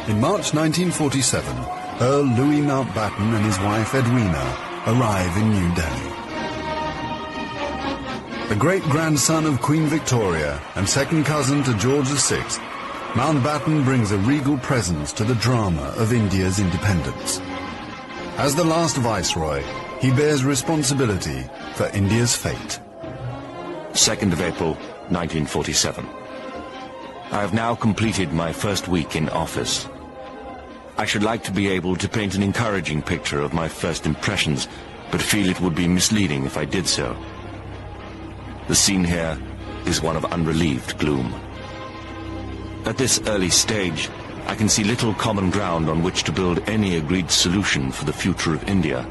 In March 1947, Earl Louis Mountbatten and his wife Edwina arrive in New Delhi. The great-grandson of Queen Victoria and second cousin to George VI, Mountbatten brings a regal presence to the drama of India's independence. As the last viceroy, he bears responsibility for India's fate. 2nd of April, 1947. I have now completed my first week in office. I should like to be able to paint an encouraging picture of my first impressions, but feel it would be misleading if I did so. The scene here is one of unrelieved gloom. At this early stage, I can see little common ground on which to build any agreed solution for the future of India.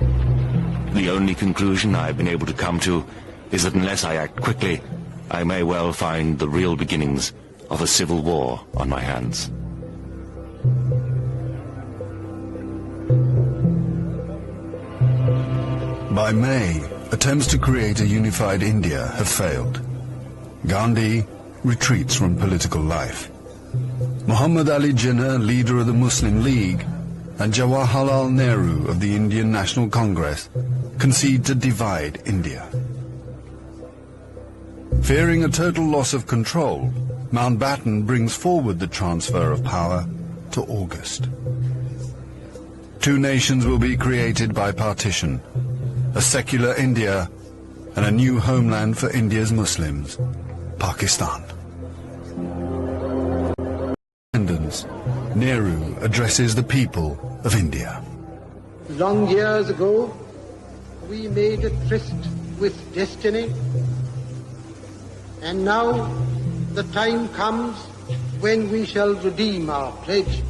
The only conclusion I have been able to come to is that unless I act quickly, I may well find the real beginnings of a civil war on my hands. By May, attempts to create a unified India have failed. Gandhi retreats from political life. Muhammad Ali Jinnah, leader of the Muslim League, and Jawaharlal Nehru of the Indian National Congress concede to divide India. Fearing a total loss of control, Mountbatten brings forward the transfer of power to August. Two nations will be created by partition, a secular India and a new homeland for India's Muslims, Pakistan. Nehru addresses the people of India. Long years ago, we made a tryst with destiny, and now the time comes when we shall redeem our pledge.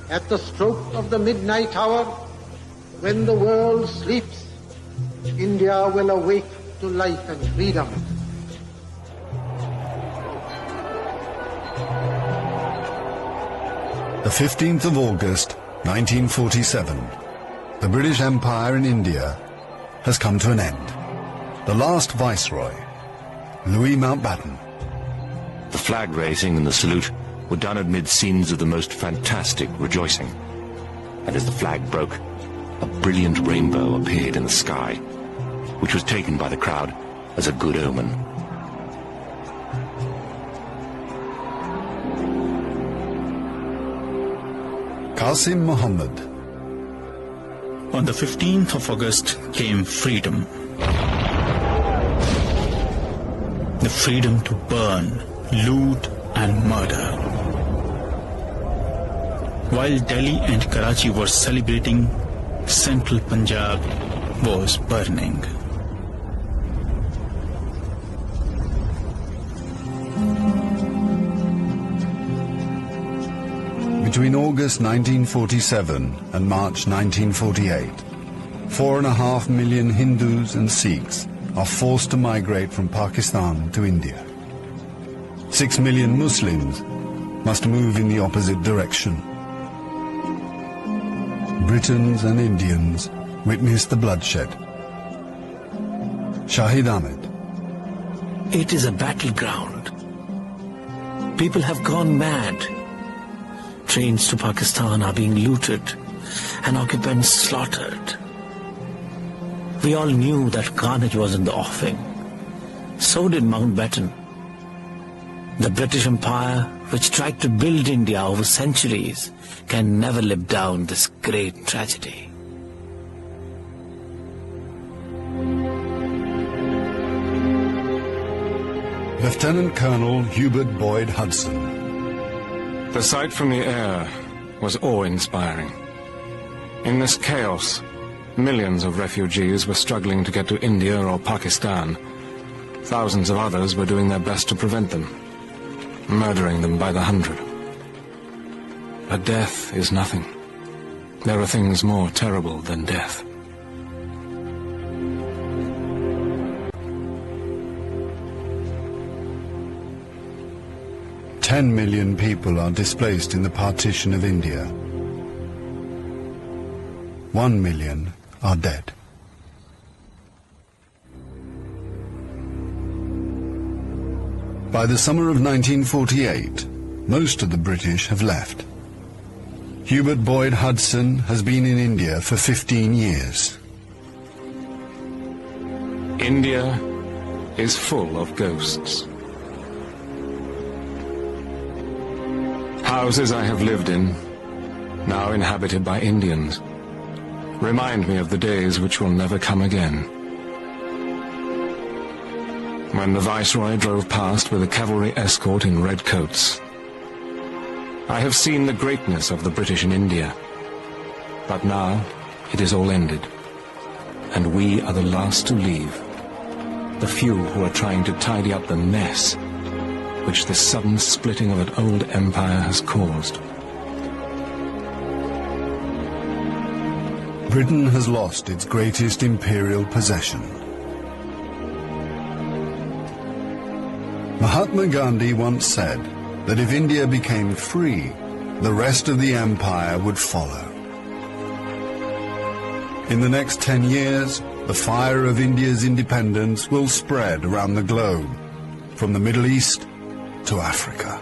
At the stroke of the midnight hour, when the world sleeps, India will awake to life and freedom. The 15th of August, 1947, the British Empire in India has come to an end. The last viceroy, Louis Mountbatten. The flag raising and the salute were done amid scenes of the most fantastic rejoicing. And as the flag broke, a brilliant rainbow appeared in the sky, which was taken by the crowd as a good omen. Qasim Muhammad. On the 15th of August came freedom. The freedom to burn, loot and murder. While Delhi and Karachi were celebrating, central Punjab was burning. Between August 1947 and March 1948, 4.5 million Hindus and Sikhs are forced to migrate from Pakistan to India. 6 million Muslims must move in the opposite direction. Britons and Indians witness the bloodshed. Shahid Ahmed. It is a battleground. People have gone mad. Trains to Pakistan are being looted and occupants slaughtered. We all knew that carnage was in the offing. So did Mountbatten. The British Empire, which tried to build India over centuries, can never live down this great tragedy. Lieutenant Colonel Hubert Boyd Hudson. The sight from the air was awe-inspiring. In this chaos, millions of refugees were struggling to get to India or Pakistan. Thousands of others were doing their best to prevent them, murdering them by the hundred. But death is nothing. There are things more terrible than death. Ten million people are displaced in the partition of India. 1 million are dead. By the summer of 1948, most of the British have left. Hubert Boyd Hudson has been in India for 15 years. India is full of ghosts. Houses I have lived in, now inhabited by Indians, remind me of the days which will never come again. When the Viceroy drove past with a cavalry escort in red coats, I have seen the greatness of the British in India, but now it is all ended, and we are the last to leave, the few who are trying to tidy up the mess which the sudden splitting of an old empire has caused. Britain has lost its greatest imperial possession. Mahatma Gandhi once said that if India became free, the rest of the empire would follow. In the next 10 years, the fire of India's independence will spread around the globe, from the Middle East to Africa.